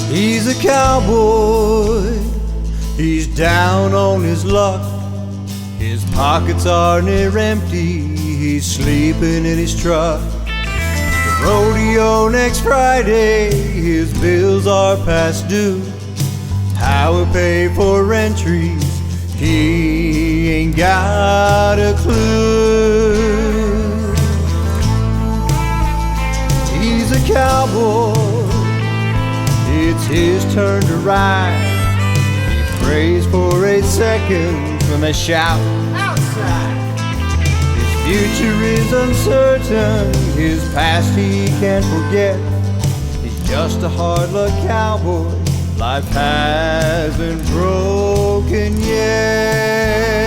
He's a cowboy, he's down on his luck. His pockets are near empty, he's sleeping in his truck. The rodeo next Friday, his bills are past due. How we pay for entries, he ain't got a clue. He's a cowboy, it's his turn to ride. He prays for 8 seconds when they shout outside. His future is uncertain, his past he can't forget. He's just a hard luck cowboy, life hasn't broken yet.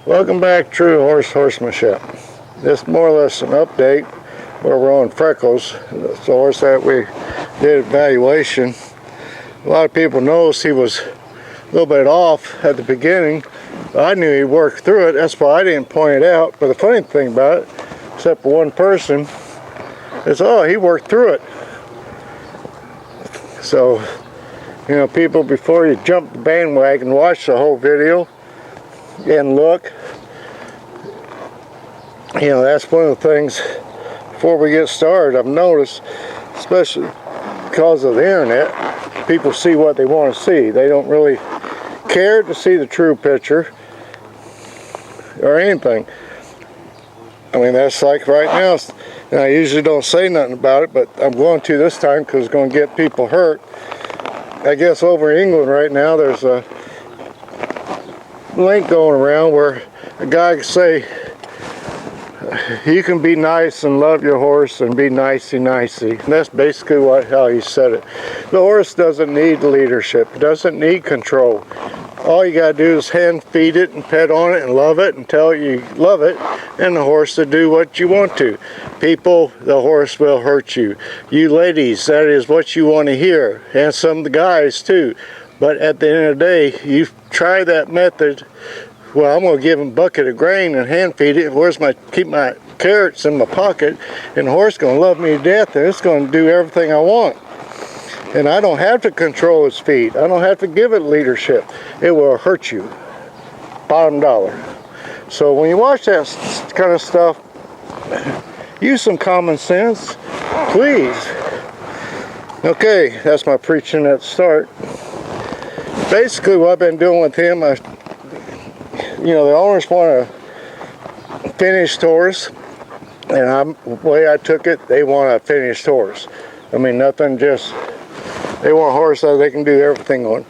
Welcome back, True Horsemanship. This is more or less an update where we're on Freckles, the horse that we did evaluation. A lot of people noticed he was a little bit off at the beginning. I knew he worked through it, that's why I didn't point it out. But the funny thing about it, except for one person, is he worked through it. So, you know, people, before you jump the bandwagon, watch the whole video and look. You know, that's one of the things before we get started I've noticed, especially because of the internet, people see what they want to see. They don't really care to see the true picture or anything. I mean, that's like right now, and I usually don't say nothing about it, but I'm going to this time because it's going to get people hurt. I guess over in England right now there's a link going around where a guy can say you can be nice and love your horse and be nicey. And that's basically how he said it. The horse doesn't need leadership, it doesn't need control. All you gotta do is hand feed it and pet on it and love it and tell it you love it, and the horse will do what you want to. People, the horse will hurt you. You ladies, that is what you want to hear, and some of the guys too. But at the end of the day, you try that method. Well, I'm going to give him a bucket of grain and hand feed it. Keep my carrots in my pocket, and the horse is going to love me to death, and it's going to do everything I want. And I don't have to control its feet. I don't have to give it leadership. It will hurt you. Bottom dollar. So when you watch that kind of stuff, use some common sense, please. Okay, that's my preaching at the start. Basically, what I've been doing with him, you know, the owners want a finished horse, and the way I took it, they want a finished horse. I mean, nothing just, they want a horse that they can do everything on.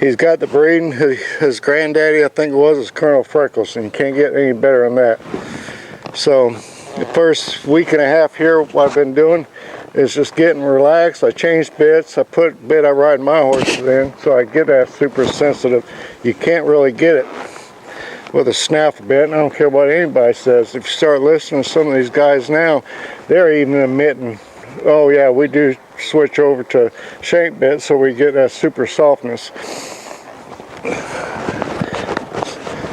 He's got the breeding. His granddaddy, I think it was Colonel Freckles, and you can't get any better than that. So the first week and a half here, what I've been doing is just getting relaxed. I changed bits. I put bit I ride my horses in, so I get that super sensitive. You can't really get it with a snaffle bit, and I don't care what anybody says. If you start listening to some of these guys now, they're even admitting, oh yeah, we do switch over to shank bit so we get that super softness.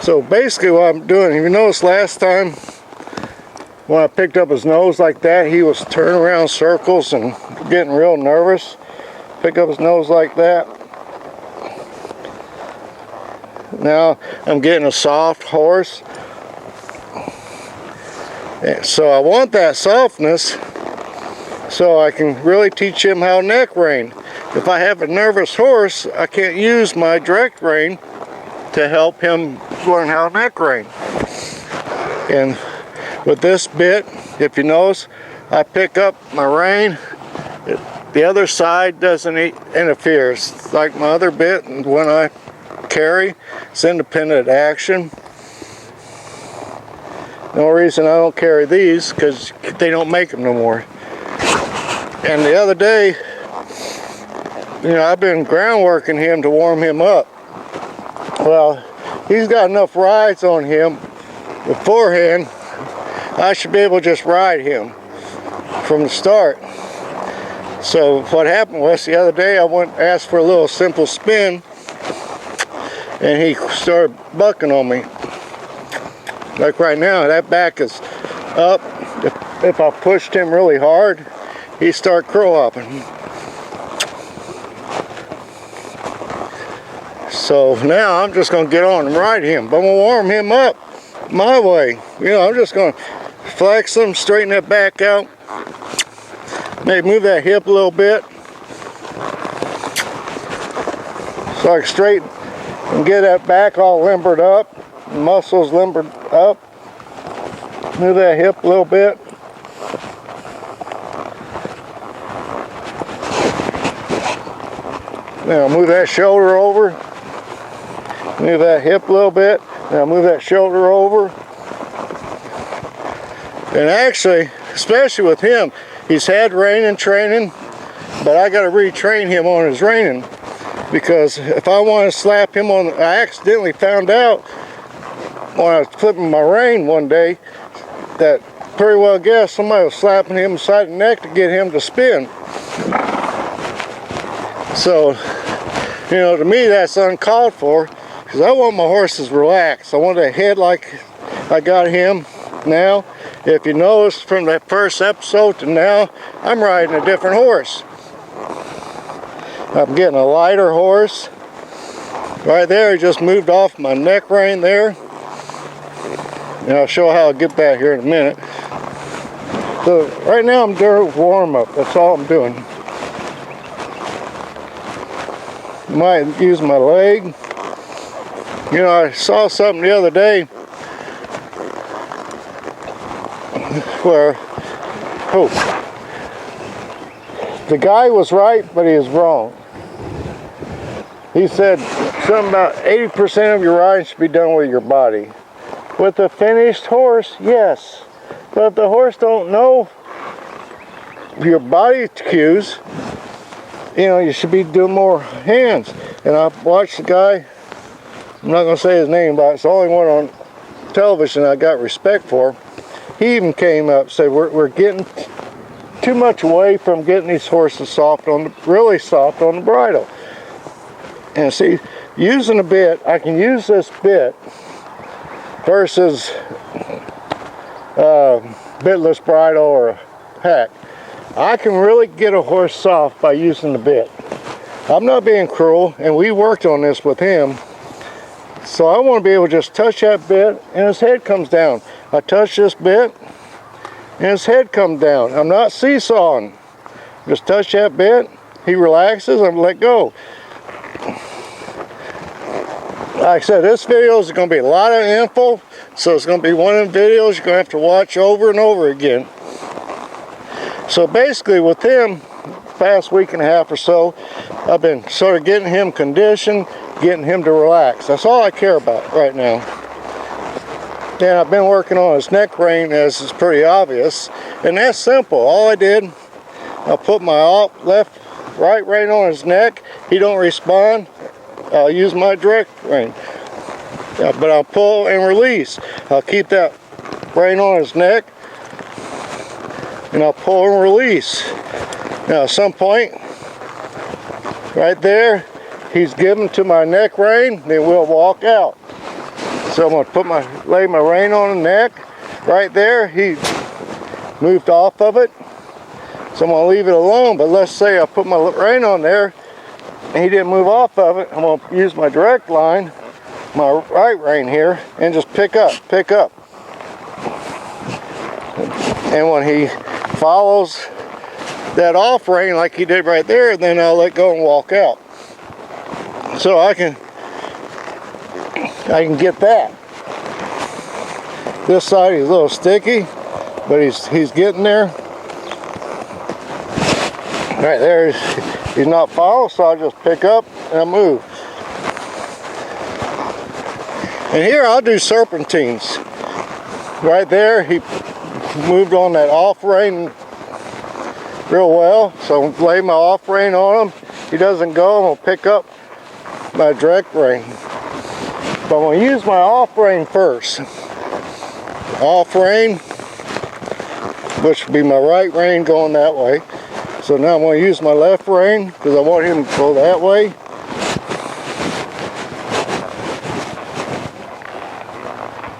So basically what I'm doing, if you noticed last time when I picked up his nose like that, he was turning around circles and getting real nervous. Pick up his nose like that. Now I'm getting a soft horse. And so I want that softness so I can really teach him how neck rein. If I have a nervous horse, I can't use my direct rein to help him learn how to neck rein. And with this bit, if you notice, I pick up my rein, the other side doesn't interfere. It's like my other bit, and when I carry, it's independent action. The only reason I don't carry these because they don't make them no more. And the other day, I've been ground working him to warm him up. Well, he's got enough rides on him beforehand. I should be able to just ride him from the start. So what happened was the other day I went and asked for a little simple spin, and he started bucking on me. Like right now, that back is up. If I pushed him really hard, he'd start crow hopping. So now I'm just going to get on and ride him, but I'm going to warm him up my way. I'm just going to flex him, straighten that back out, maybe move that hip a little bit so I can straighten and get that back all limbered up, muscles limbered up. Move that hip a little bit. Now move that shoulder over. Move that hip a little bit. Now move that shoulder over. And actually, especially with him, he's had reining training, but I got to retrain him on his reining, because if I want to slap him on, I accidentally found out when I was flipping my rein one day that pretty well guess somebody was slapping him beside the neck to get him to spin. So, to me that's uncalled for, because I want my horses relaxed. I want a head like I got him now. If you notice from that first episode to now, I'm riding a different horse. I'm getting a lighter horse. Right there, he just moved off my neck rein there. And I'll show how I'll get that here in a minute. So right now I'm doing warm up. That's all I'm doing. Might use my leg. I saw something the other day where, the guy was right, but he was wrong. He said something about 80% of your riding should be done with your body. With a finished horse, yes. But if the horse don't know your body cues, you should be doing more hands. And I watched the guy, I'm not going to say his name, but it's the only one on television I got respect for. He even came up and said, we're getting too much away from getting these horses really soft on the bridle. And see, using a bit, I can use this bit versus bitless bridle or a hack. I can really get a horse soft by using the bit. I'm not being cruel, and we worked on this with him. So I want to be able to just touch that bit and his head comes down. I touch this bit and his head comes down. I'm not seesawing. Just touch that bit, he relaxes, I'm let go. Like I said, this video is going to be a lot of info, so it's going to be one of the videos you're going to have to watch over and over again. So basically with him, past week and a half or so, I've been sort of getting him conditioned, getting him to relax. That's all I care about right now. And I've been working on his neck rein, as is pretty obvious, and that's simple. All I did, I put my right rein on his neck. He don't respond, I'll use my direct rein. But I'll pull and release. I'll keep that rein on his neck, and I'll pull and release. Now at some point, right there, he's given to my neck rein, then we'll walk out. So I'm going to lay my rein on the neck. Right there, he moved off of it. So I'm going to leave it alone, but let's say I put my rein on there and he didn't move off of it. I'm going to use my direct line, my right rein here, and just pick up. And when he follows that off rein like he did right there, then I'll let go and walk out. So I can get that. This side is a little sticky, but he's getting there. Right there, he's not following, so I'll just pick up and I move. And here I'll do serpentines. right there, he moved on that off rein real well. So lay my off rein on him. He doesn't go, I'm gonna pick up my direct rein. But I'm gonna use my off rein first. Off rein, which would be my right rein going that way. So now I'm going to use my left rein because I want him to go that way.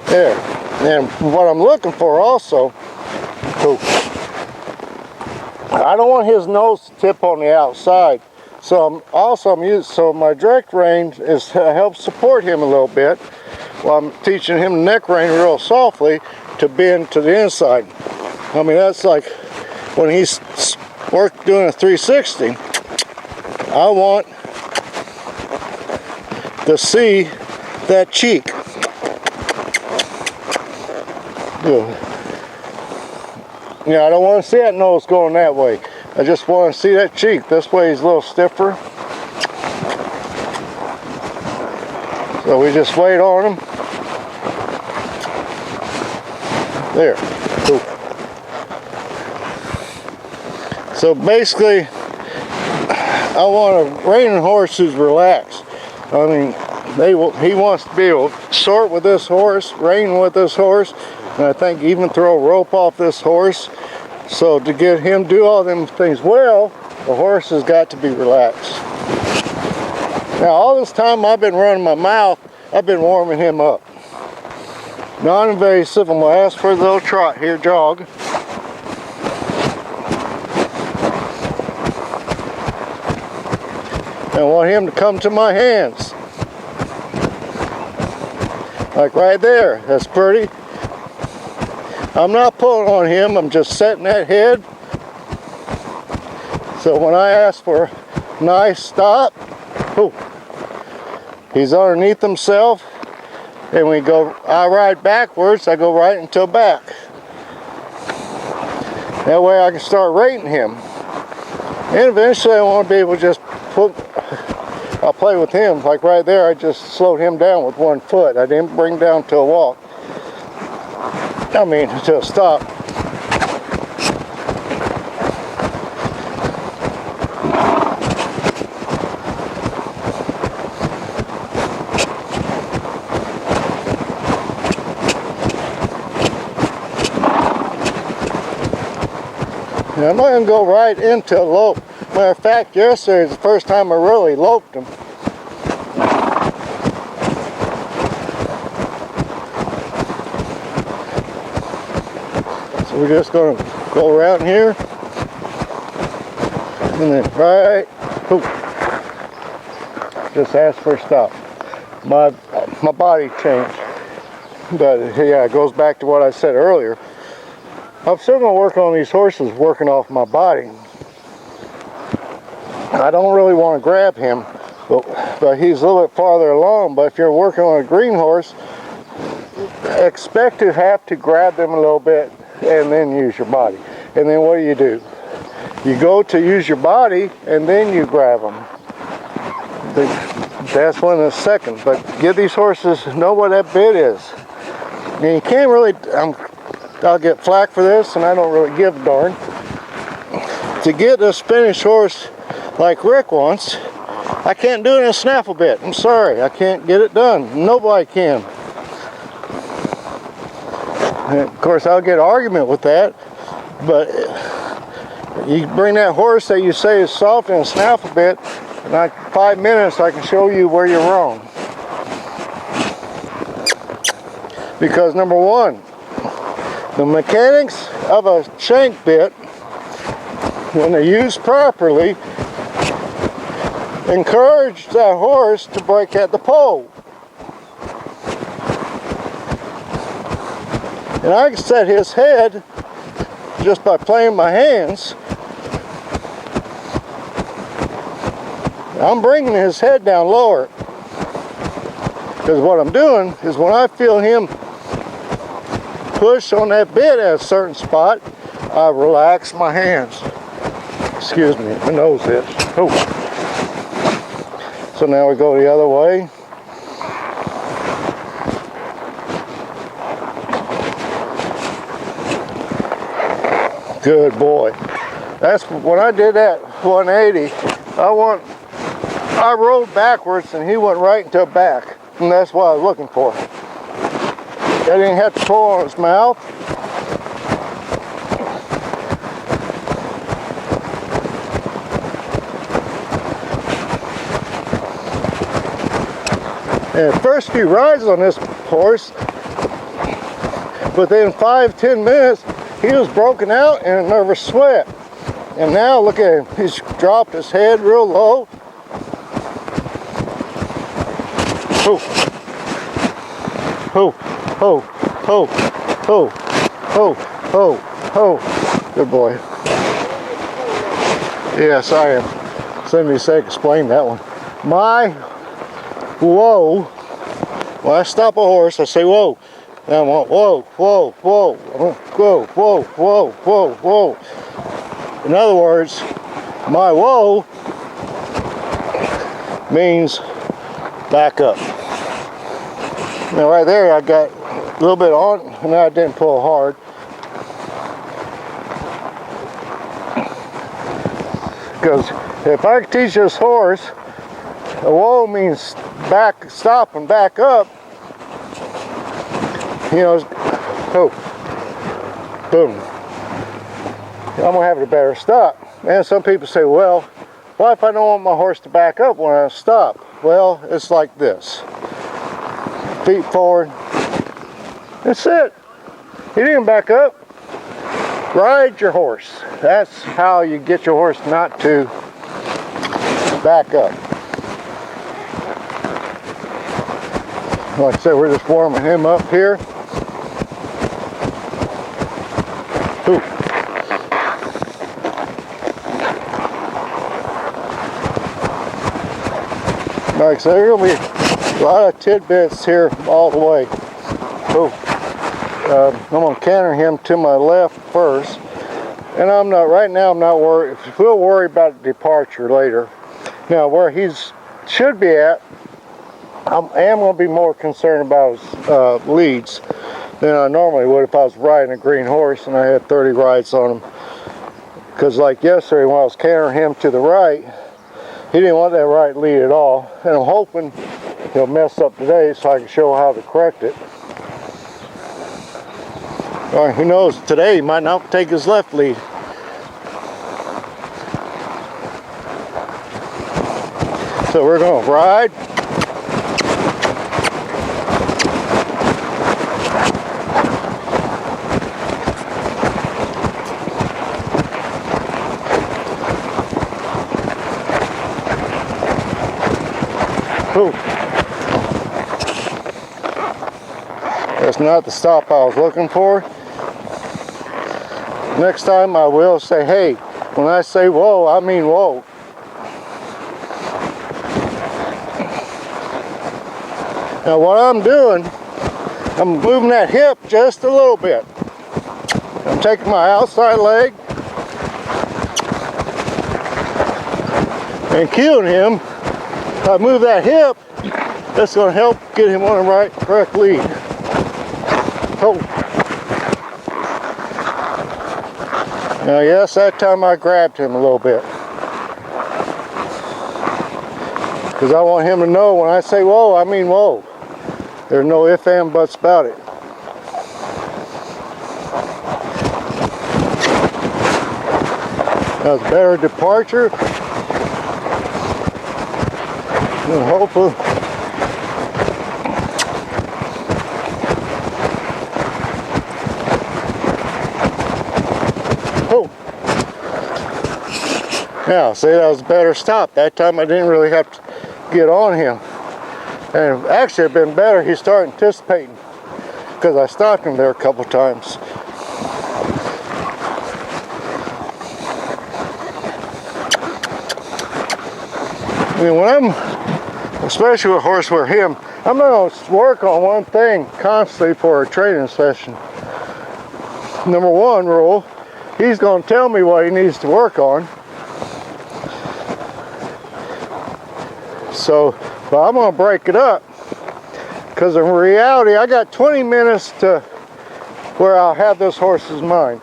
There. And what I'm looking for also, I don't want his nose to tip on the outside. So I'm using, so my direct rein is to help support him a little bit while I'm teaching him the neck rein real softly to bend to the inside. I mean, that's like when he's doing a 360, I want to see that cheek. Yeah, I don't want to see that nose going that way. I just want to see that cheek. This way he's a little stiffer. So we just wait on him. There. Cool. So basically, I want a reining horse who's relaxed. I mean, he wants to be able to sort with this horse, rein with this horse, and I think even throw a rope off this horse. So to get him do all them things well, the horse has got to be relaxed. Now all this time I've been running my mouth, I've been warming him up. Non-invasive, I'm going to ask for a little trot here, jog. I want him to come to my hands. Like right there, that's pretty. I'm not pulling on him, I'm just setting that head. So when I ask for a nice stop, he's underneath himself. And I ride backwards, I go right until back. That way I can start rating him. And eventually I want to be able to just I'll play with him. Like right there, I just slowed him down with one foot. I didn't bring down to a walk. I mean, to a stop. And I'm not going to go right into a lope. Matter of fact, yesterday is the first time I really loped him. So we're just going to go around here. And then right, just ask for a stop. My body changed. But yeah, it goes back to what I said earlier. I'm still going to work on these horses working off my body. I don't really want to grab him, but he's a little bit farther along. But if you're working on a green horse, expect to have to grab them a little bit and then use your body. And then what do? You go to use your body and then you grab them. That's one in a second. But give these horses know what that bit is. And you can't really, I'll get flack for this, and I don't really give a darn. To get this finished horse like Rick wants, I can't do it in a snaffle bit. I'm sorry, I can't get it done. Nobody can. And of course, I'll get an argument with that, but you bring that horse that you say is soft in a snaffle bit, and in 5 minutes I can show you where you're wrong. Because number one, the mechanics of a shank bit, when they're used properly, encourage that horse to break at the pole. And I can set his head just by playing my hands. I'm bringing his head down lower. Because what I'm doing is when I feel him push on that bit at a certain spot, I relax my hands. Excuse me, my nose itch. So now we go the other way. Good boy. That's when I did that 180. I rolled backwards and he went right into the back, and that's what I was looking for. I didn't have to pull on his mouth. And the first few rides on this horse, within 5-10 minutes, he was broken out in a nervous sweat. And now look at him, he's dropped his head real low. Ho, ho, ho, ho, ho, ho, ho, ho. Good boy. Yes, I am. Somebody say, explain that one. My whoa. When I stop a horse, I say whoa. And I want whoa, whoa, whoa, whoa, whoa, whoa, whoa, whoa. In other words, my whoa means back up. Now right there I got a little bit on, and I didn't pull hard. Because if I could teach this horse, a whoa means back, stop and back up. You know, oh, boom. I'm gonna have it a better stop. And some people say, well, what if I don't want my horse to back up when I stop? Well, it's like this. Feet forward. That's it. He didn't back up. Ride your horse. That's how you get your horse not to back up. Like I said, we're just warming him up here. Ooh. Like I said, there's going to be a lot of tidbits here all the way. Ooh. I'm going to canter him to my left first. And right now I'm not worried. We'll worry about departure later. Now where he's should be at, I am going to be more concerned about his leads than I normally would if I was riding a green horse and I had 30 rides on him. Because like yesterday when I was cantering him to the right, he didn't want that right lead at all. And I'm hoping he'll mess up today so I can show how to correct it. Or who knows, today he might not take his left lead. So we're going to ride. Ooh. That's not the stop I was looking for. Next time I will say, hey, when I say whoa, I mean whoa. Now what I'm doing, I'm moving that hip just a little bit. I'm taking my outside leg and cueing him. If I move that hip, that's going to help get him on the correct lead. Oh. Now yes, that time I grabbed him a little bit. Because I want him to know when I say whoa, I mean whoa. There's no ifs, ands, buts about it. That's better departure. And hopefully oh. Now, see, that was a better stop. That time I didn't really have to get on him. And actually it'd been better he started anticipating, because I stopped him there a couple times. I mean, when especially with a horse with him, I'm not going to work on one thing constantly for a training session. Number one rule, he's going to tell me what he needs to work on. So, but I'm going to break it up, because in reality I got 20 minutes to where I'll have this horse's mind.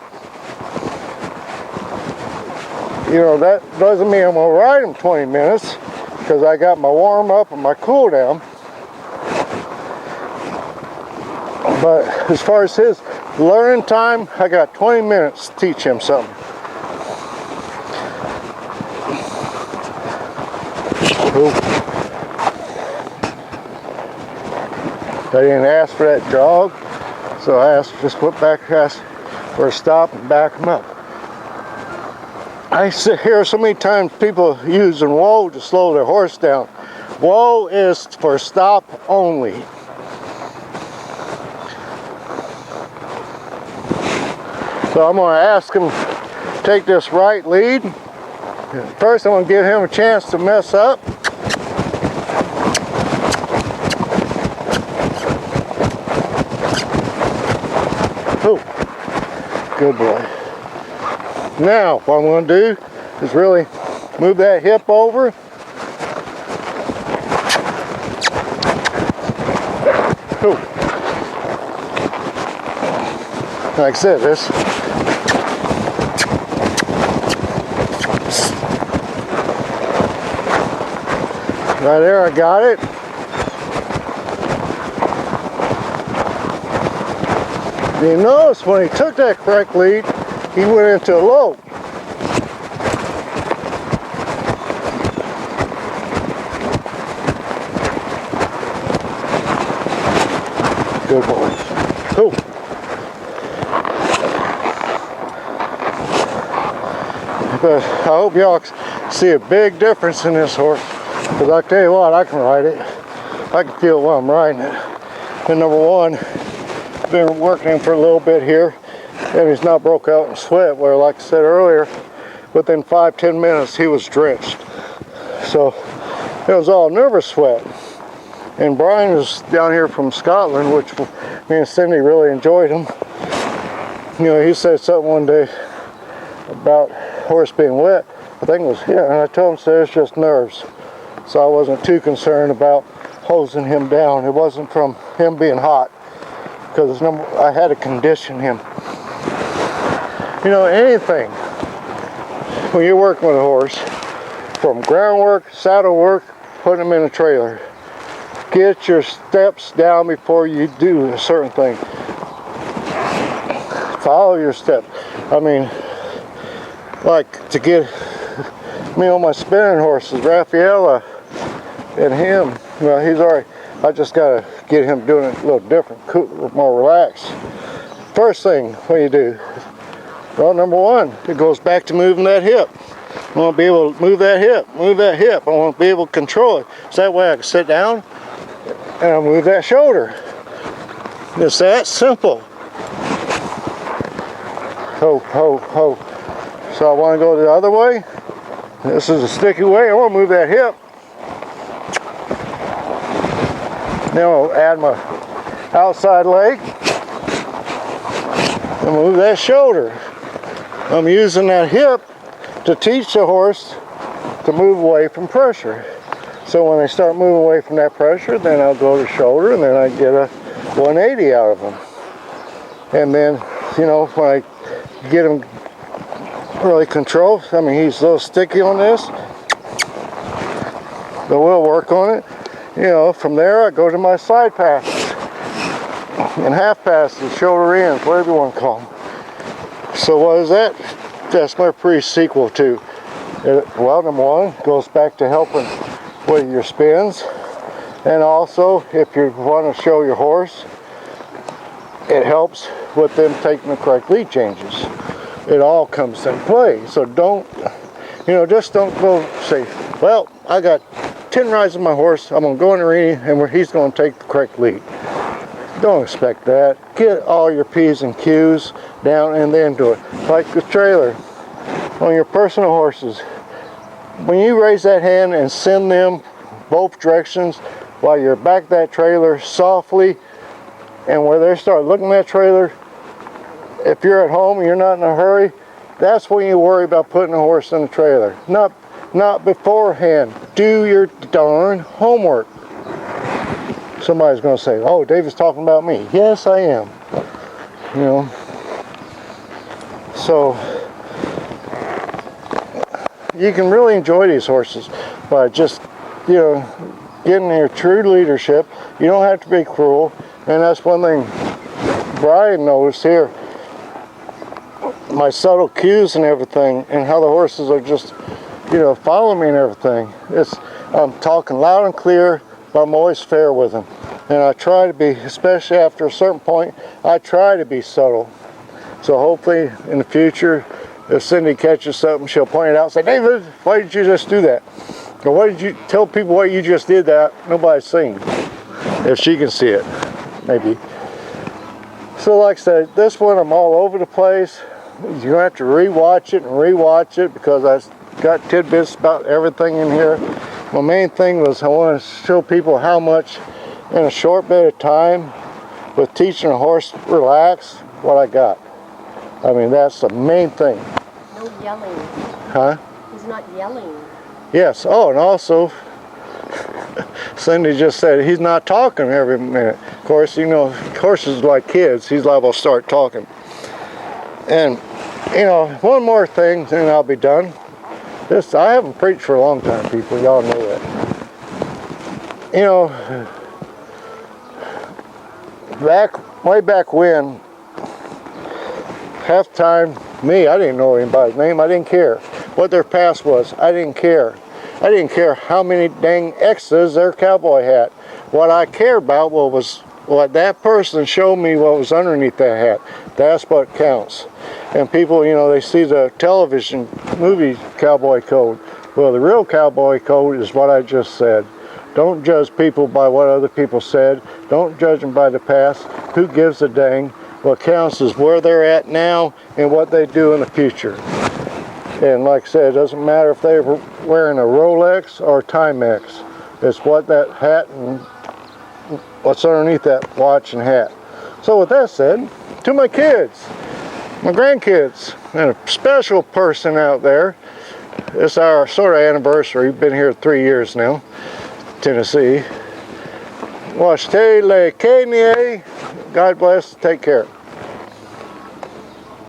you know, that doesn't mean I'm gonna ride him 20 minutes because I got my warm up and my cool down. But as far as his learning time, I got 20 minutes to teach him something. Cool. I didn't ask for that jog, so I just went back, asked for a stop and back him up. I hear so many times people using whoa to slow their horse down. Whoa is for stop only. So I'm going to ask him to take this right lead. First I'm going to give him a chance to mess up. Ooh, good boy. Now what I'm going to do is really move that hip over. Ooh. Like I said, this right there, I got it. You notice when he took that correct lead, he went into a low. Good boy. Cool. But I hope y'all see a big difference in this horse. Because I tell you what, I can ride it. I can feel while I'm riding it. And number one, been working him for a little bit here, and he's not broke out in sweat, where like I said earlier, within 5-10 minutes he was drenched. So it was all nervous sweat. And Brian was down here from Scotland, which me and Cindy really enjoyed him. You know, he said something one day about horse being wet. I think it was him, and I told him so it's just nerves. So I wasn't too concerned about hosing him down. It wasn't from him being hot, because I had to condition him. You know, anything, when you're working with a horse, from groundwork, saddle work, putting him in a trailer, get your steps down before you do a certain thing. Follow your steps. I mean, like to get me on my spinning horses, Raffaella and him, well, he's already, I just got to get him doing it a little different, cool, more relaxed. First thing, what do you do? Well, number one, it goes back to moving that hip. I want to be able to move that hip, move that hip. I want to be able to control it. So that way I can sit down and I move that shoulder. It's that simple. Ho, ho, ho. So I want to go the other way. This is a sticky way. I want to move that hip. Then I'll add my outside leg and move that shoulder. I'm using that hip to teach the horse to move away from pressure. So when they start moving away from that pressure, then I'll go to shoulder, and then I get a 180 out of them. And then, you know, when I get him really controlled, I mean, he's a little sticky on this, but we'll work on it. You know, from there I go to my side passes and half passes, shoulder ends, whatever you want to call them. So what is that? That's my pre-sequel to it. Well, number one, goes back to helping with your spins, and also if you want to show your horse, it helps with them taking the correct lead changes. It all comes in play. So don't, you know, just don't go say, well, I got 10 rides on my horse, I'm going to go in the arena and he's going to take the correct lead. Don't expect that. Get all your P's and Q's down and then do it. Like the trailer, on your personal horses, when you raise that hand and send them both directions while you're back that trailer softly, and where they start looking at that trailer, if you're at home and you're not in a hurry, that's when you worry about putting a horse in the trailer. Not beforehand. Do your darn homework. Somebody's going to say, oh, David's talking about me. Yes, I am. You know. So, you can really enjoy these horses by just, you know, getting your true leadership. You don't have to be cruel, and that's one thing Brian noticed here. My subtle cues and everything, and how the horses are just, you know, following me and everything. I'm talking loud and clear, but I'm always fair with them. And I try to be, especially after a certain point, I try to be subtle. So hopefully in the future, if Cindy catches something, she'll point it out and say, David, why did you just do that? Or why did you tell people what you just did that nobody's seen? If she can see it, maybe. So like I said, this one I'm all over the place. You're going to have to rewatch it because I got tidbits about everything in here. My main thing was I want to show people how much in a short bit of time with teaching a horse to relax, what I got. I mean, that's the main thing. No yelling. Huh? He's not yelling. Yes. Oh, and also, Cindy just said he's not talking every minute. Of course, you know, horses are like kids. He's liable to start talking. And, you know, one more thing, then I'll be done. I haven't preached for a long time, people. Y'all know that. You know, way back when, half the time, I didn't know anybody's name. I didn't care what their past was. I didn't care. I didn't care how many dang X's their cowboy hat. What I cared about was what that person showed me what was underneath that hat. That's what counts. And people, you know, they see the television movie cowboy code. Well, the real cowboy code is what I just said. Don't judge people by what other people said. Don't judge them by the past. Who gives a dang? What counts is where they're at now and what they do in the future. And like I said, it doesn't matter if they're wearing a Rolex or Timex. It's what that hat and what's underneath that watch and hat. So with that said, to my kids, my grandkids, and a special person out there, it's our sort of anniversary. We've been here 3 years now, Tennessee. Washtele Kanye. God bless. Take care.